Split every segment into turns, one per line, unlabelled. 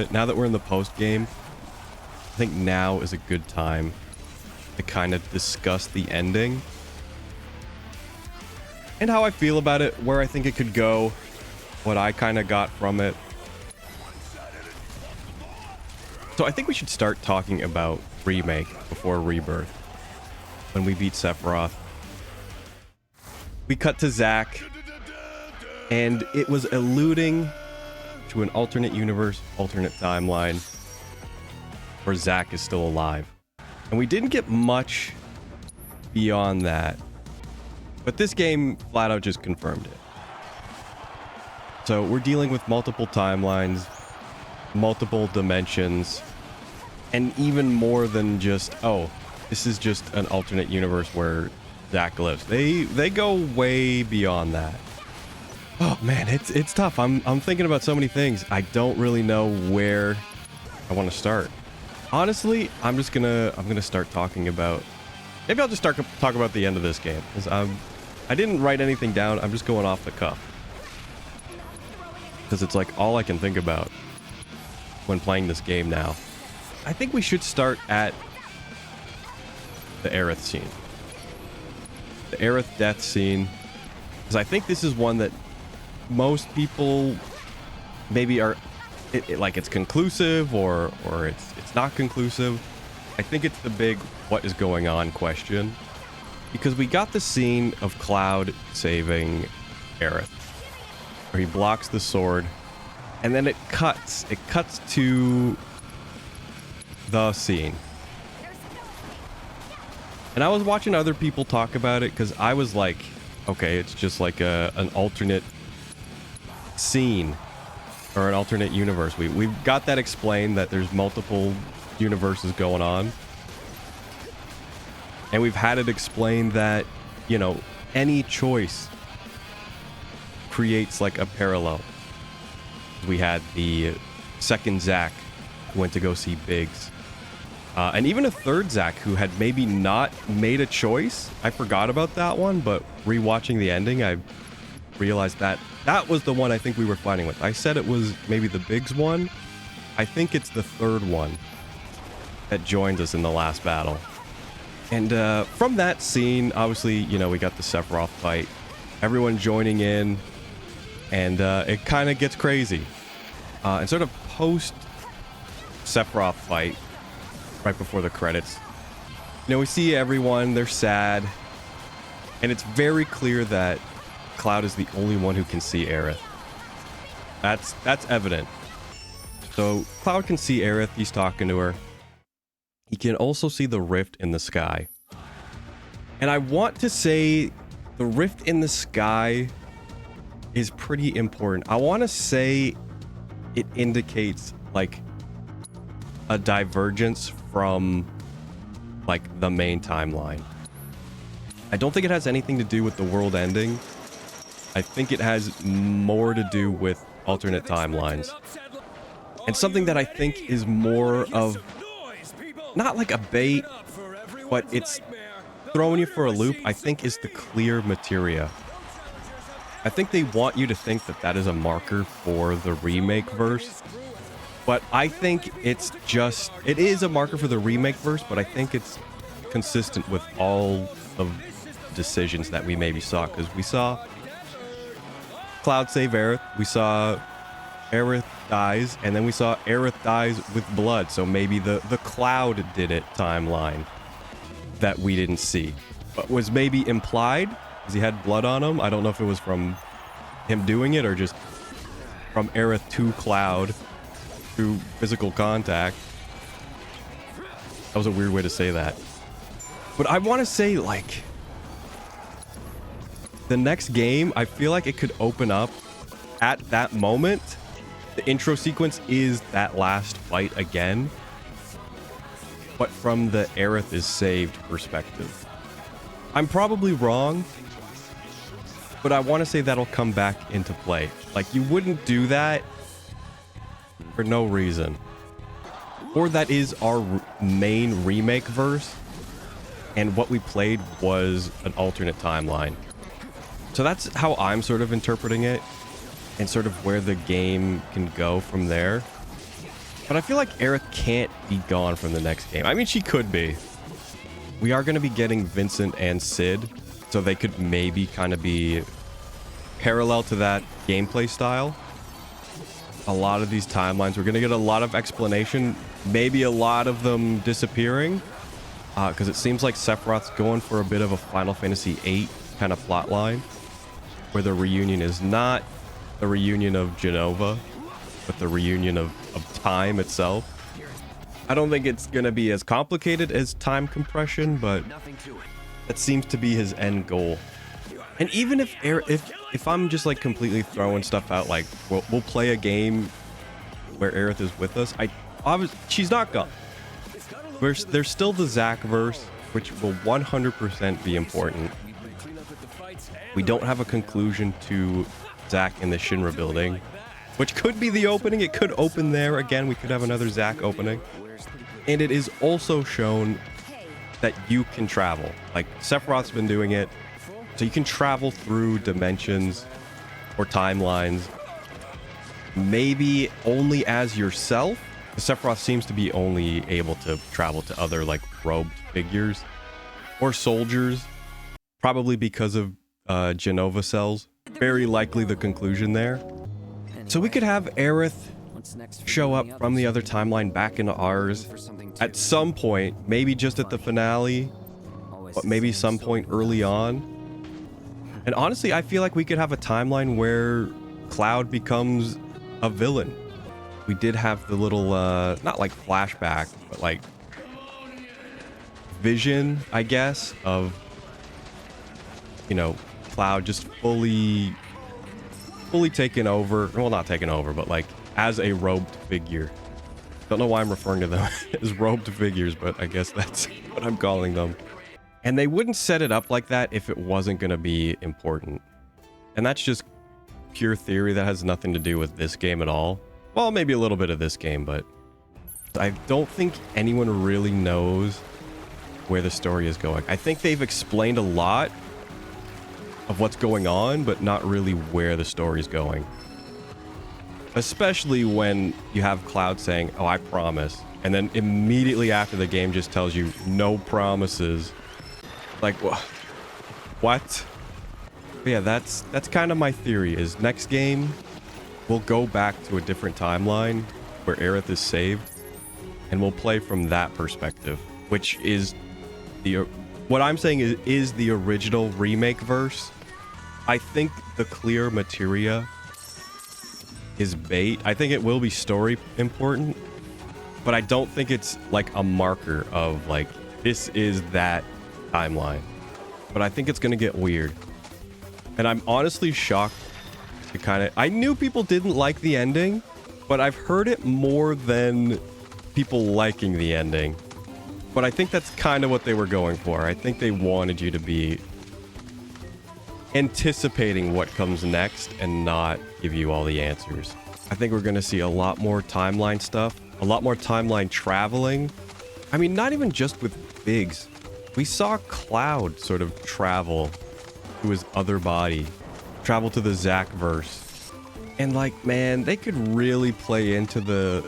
But now that we're in the post game, I think now is a good time to kind of discuss the ending and how I feel about it, where I think it could go, what I kind of got from it. So I think we should start talking about Remake before Rebirth. When we beat Sephiroth, we cut to Zack, and it was alluding to an alternate universe, alternate timeline, where Zack is still alive. And we didn't get much beyond that, but this game flat out just confirmed it. So we're dealing with multiple timelines, multiple dimensions, and even more than just, oh, this is just an alternate universe where Zack lives. They go way beyond that. Oh man, it's tough. I'm thinking about so many things. I don't really know where I want to start. Honestly, I'm gonna start talking about. Maybe I'll just talk about the end of this game, because I didn't write anything down. I'm just going off the cuff, because it's like all I can think about when playing this game now. I think we should start at the Aerith scene, the Aerith death scene, because I think this is one that most people maybe are like it's conclusive or it's not conclusive. I think it's the big what is going on question, because we got the scene of Cloud saving Aerith where he blocks the sword, and then it cuts to the scene. And I was watching other people talk about it, because I was like, okay, it's just like an alternate scene or an alternate universe. We've got that explained, that there's multiple universes going on. And we've had it explained that, you know, any choice creates like a parallel. We had the second Zack who went to go see Biggs. And even a third Zack who had maybe not made a choice. I forgot about that one, but rewatching the ending, I realized that that was the one I think we were fighting with. I said it was maybe the Biggs one. I think it's the third one that joined us in the last battle. And from that scene, obviously, you know, we got the Sephiroth fight. Everyone joining in, and it kind of gets crazy. And sort of post Sephiroth fight, right before the credits, you know, we see everyone, they're sad, and it's very clear that Cloud is the only one who can see Aerith. That's evident. So Cloud can see Aerith, he's talking to her. He can also see the rift in the sky. And I want to say the rift in the sky is pretty important. I want to say it indicates like a divergence from like the main timeline. I don't think it has anything to do with the world ending. I think it has more to do with alternate timelines. And something that I think is more of not like a bait, but it's throwing you for a loop, I think, is the clear materia. I think they want you to think that that is a marker for the remake verse. But I think it's just, it is a marker for the remake verse, but I think it's consistent with all of the decisions that we maybe saw, because we saw Cloud save Aerith, we saw Aerith dies, and then we saw Aerith dies with blood. So maybe the Cloud did it timeline that we didn't see, but was maybe implied because he had blood on him. I don't know if it was from him doing it or just from Aerith to Cloud through physical contact. That was a weird way to say that. But I want to say, like, the next game, I feel like it could open up at that moment. The intro sequence is that last fight again, but from the Aerith is saved perspective. I'm probably wrong, but I want to say that'll come back into play. Like, you wouldn't do that for no reason. Or that is our main remake verse, and what we played was an alternate timeline. So that's how I'm sort of interpreting it, and sort of where the game can go from there. But I feel like Aerith can't be gone from the next game. I mean, she could be. We are going to be getting Vincent and Sid, so they could maybe kind of be parallel to that gameplay style. A lot of these timelines, we're going to get a lot of explanation, maybe a lot of them disappearing, because it seems like Sephiroth's going for a bit of a Final Fantasy VIII kind of plot line, where the reunion is not the reunion of Genova, but the reunion of time itself. I don't think it's going to be as complicated as time compression, but that seems to be his end goal. And even if I'm just like completely throwing stuff out, like we'll play a game where Aerith is with us, she's not gone. There's still the Zack verse, which will 100% be important. We don't have a conclusion to Zack in the Shinra building, which could be the opening. It could open there again. We could have another Zack opening. And it is also shown that you can travel. Like, Sephiroth's been doing it. So you can travel through dimensions or timelines. Maybe only as yourself. Sephiroth seems to be only able to travel to other, like, robed figures. Or soldiers. Probably because of Genova cells. Very likely the conclusion there. So we could have Aerith show up from the other timeline back into ours at some point, maybe just at the finale, but maybe some point early on. And honestly, I feel like we could have a timeline where Cloud becomes a villain. We did have the little, not like flashback, but like vision, I guess, of, you know, Cloud just fully taken over. Well, not taken over, but like as a robed figure. Don't know why I'm referring to them as robed figures, but I guess that's what I'm calling them. And they wouldn't set it up like that if it wasn't going to be important. And that's just pure theory that has nothing to do with this game at all. Well, maybe a little bit of this game, but I don't think anyone really knows where the story is going. I think they've explained a lot of what's going on, but not really where the story is going. Especially when you have Cloud saying, "Oh, I promise," and then immediately after the game just tells you no promises. Like, what? But yeah, that's kind of my theory. Is next game we'll go back to a different timeline where Aerith is saved, and we'll play from that perspective, which is what I'm saying is the original remake verse. I think the clear materia is bait. I think it will be story important, but I don't think it's like a marker of like, this is that timeline. But I think it's going to get weird. And I'm honestly shocked to I knew people didn't like the ending, but I've heard it more than people liking the ending. But I think that's kind of what they were going for. I think they wanted you to be anticipating what comes next and not give you all the answers. I think we're going to see a lot more timeline stuff, a lot more timeline traveling. I mean, not even just with Biggs. We saw Cloud sort of travel to his other body, travel to the Zack verse. And like, man, they could really play into the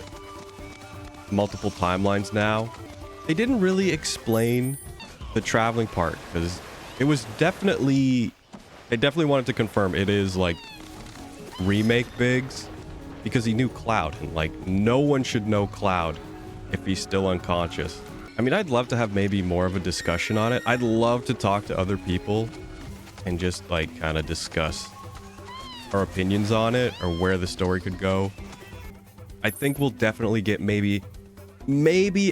multiple timelines now. They didn't really explain the traveling part because it was definitely... They definitely wanted to confirm it is like remake Biggs because he knew Cloud, and like no one should know Cloud if he's still unconscious. I mean, I'd love to have maybe more of a discussion on it. I'd love to talk to other people and just like kind of discuss our opinions on it or where the story could go. I think we'll definitely get maybe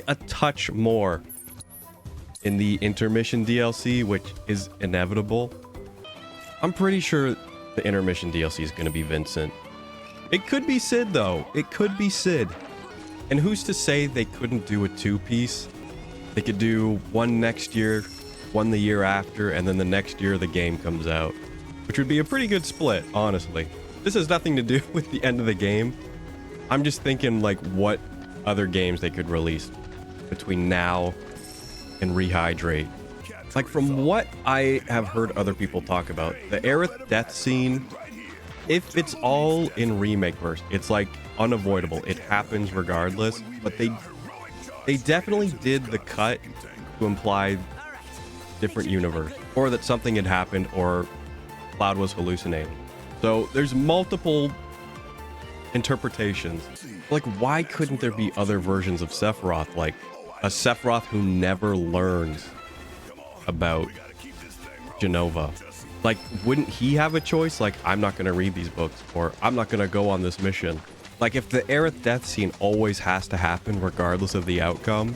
a touch more in the intermission DLC, which is inevitable. I'm pretty sure the intermission DLC is going to be Vincent. It could be Sid, though. It could be Sid. And who's to say they couldn't do a two-piece? They could do one next year, one the year after, and then the next year the game comes out. Which would be a pretty good split, honestly. This has nothing to do with the end of the game. I'm just thinking, like, what other games they could release between now and Rehydrate. Like, from what I have heard other people talk about, the Aerith death scene if it's all in remake verse, it's like unavoidable. It happens regardless, but they definitely did the cut to imply different universe, or that something had happened, or Cloud was hallucinating. So there's multiple interpretations. Like, why couldn't there be other versions of Sephiroth? Like a Sephiroth who never learns about Genova. Like, wouldn't he have a choice? Like, I'm not going to read these books, or I'm not going to go on this mission. Like, if the Aerith death scene always has to happen regardless of the outcome,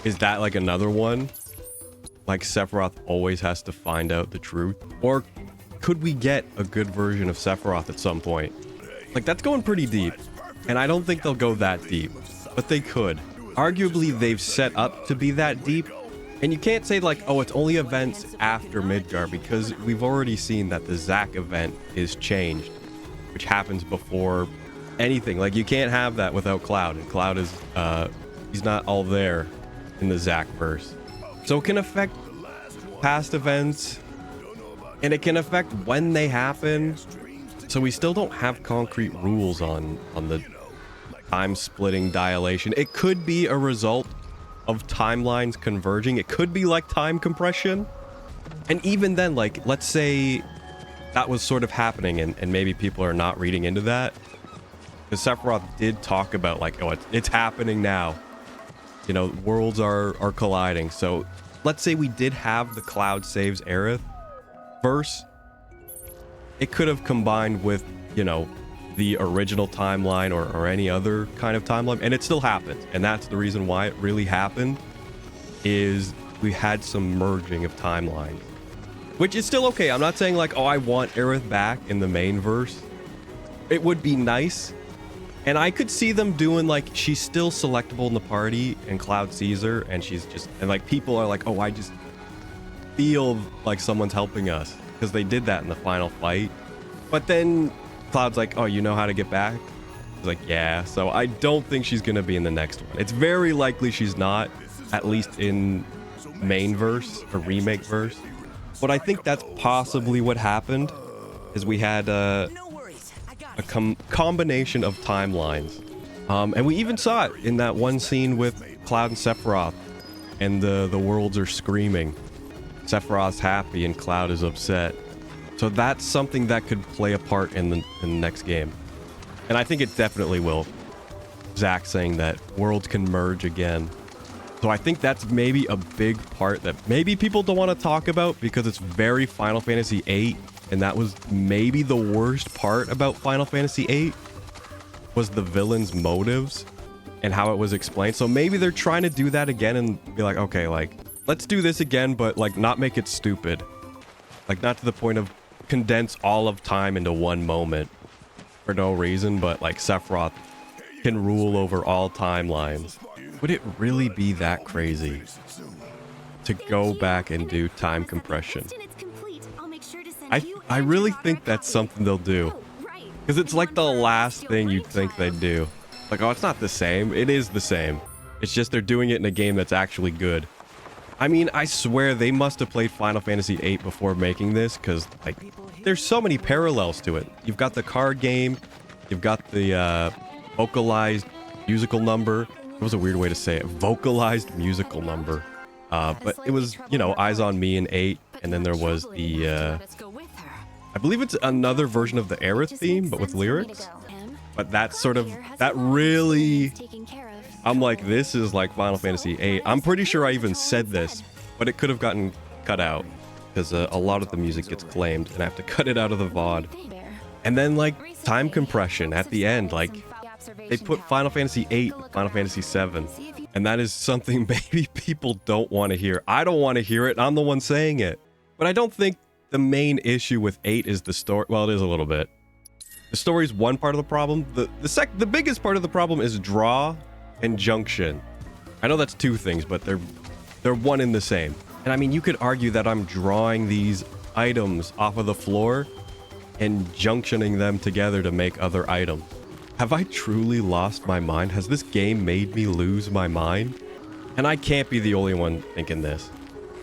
is that like another one? Like, Sephiroth always has to find out the truth? Or could we get a good version of Sephiroth at some point? Like, that's going pretty deep. And I don't think they'll go that deep, but they could. Arguably, they've set up to be that deep. And you can't say like, oh, it's only events after Midgar, because we've already seen that the Zack event is changed, which happens before anything. Like, you can't have that without Cloud, and Cloud is, he's not all there in the Zack verse. So it can affect past events, and it can affect when they happen. So we still don't have concrete rules on the time splitting dilation. It could be a result of timelines converging. It could be like time compression. And even then, like, let's say that was sort of happening, and maybe people are not reading into that. Because Sephiroth did talk about, like, oh, it's happening now. You know, worlds are colliding. So let's say we did have the Cloud saves Aerith verse. It could have combined with, you know, the original timeline or any other kind of timeline, and it still happens. And that's the reason why it really happened, is we had some merging of timelines, which is still okay. I'm not saying like, oh, I want Aerith back in the main verse. It would be nice, and I could see them doing like, she's still selectable in the party and Cloud sees her, and she's just, and like people are like, oh, I just feel like someone's helping us, because they did that in the final fight. But then Cloud's like, oh, you know how to get back? He's like, yeah. So I don't think she's gonna be in the next one. It's very likely she's not, at least in main verse or remake verse. But I think that's possibly what happened, is we had a combination of timelines. And we even saw it in that one scene with Cloud and Sephiroth, and the worlds are screaming. Sephiroth's happy and Cloud is upset. So that's something that could play a part in the next game. And I think it definitely will. Zack saying that worlds can merge again. So I think that's maybe a big part that maybe people don't want to talk about, because it's very Final Fantasy VIII. And that was maybe the worst part about Final Fantasy VIII, was the villain's motives and how it was explained. So maybe they're trying to do that again and be like, okay, like, let's do this again, but like not make it stupid. Like, not to the point of condense all of time into one moment for no reason, but like Sephiroth can rule over all timelines. Would it really be that crazy to go back and do time compression? I really think that's something they'll do, because it's like the last thing you'd think they'd do. Like, oh, it's not the same. It is the same. It's just they're doing it in a game that's actually good. I mean, I swear they must have played Final Fantasy VIII before making this, because, like, there's so many parallels to it. You've got the card game, you've got the vocalized musical number. It was a weird way to say it. Vocalized musical number. But it was, you know, Eyes on Me in 8, and then there was the, I believe it's another version of the Aerith theme, but with lyrics. But that's sort of, that really... I'm like, this is like Final Fantasy VIII. I'm pretty sure I even said this, but it could have gotten cut out, because a lot of the music gets claimed, and I have to cut it out of the VOD. And then, like, time compression at the end, like, they put Final Fantasy VIII, Final Fantasy VII, and that is something maybe people don't want to hear. I don't want to hear it, I'm the one saying it. But I don't think the main issue with 8 is the story. Well, it is a little bit. The story is one part of the problem. The biggest part of the problem is draw and junction. I know that's two things, but they're one and the same. And I mean, you could argue that I'm drawing these items off of the floor and junctioning them together to make other items. Have I truly lost my mind? Has this game made me lose my mind? And I can't be the only one thinking this.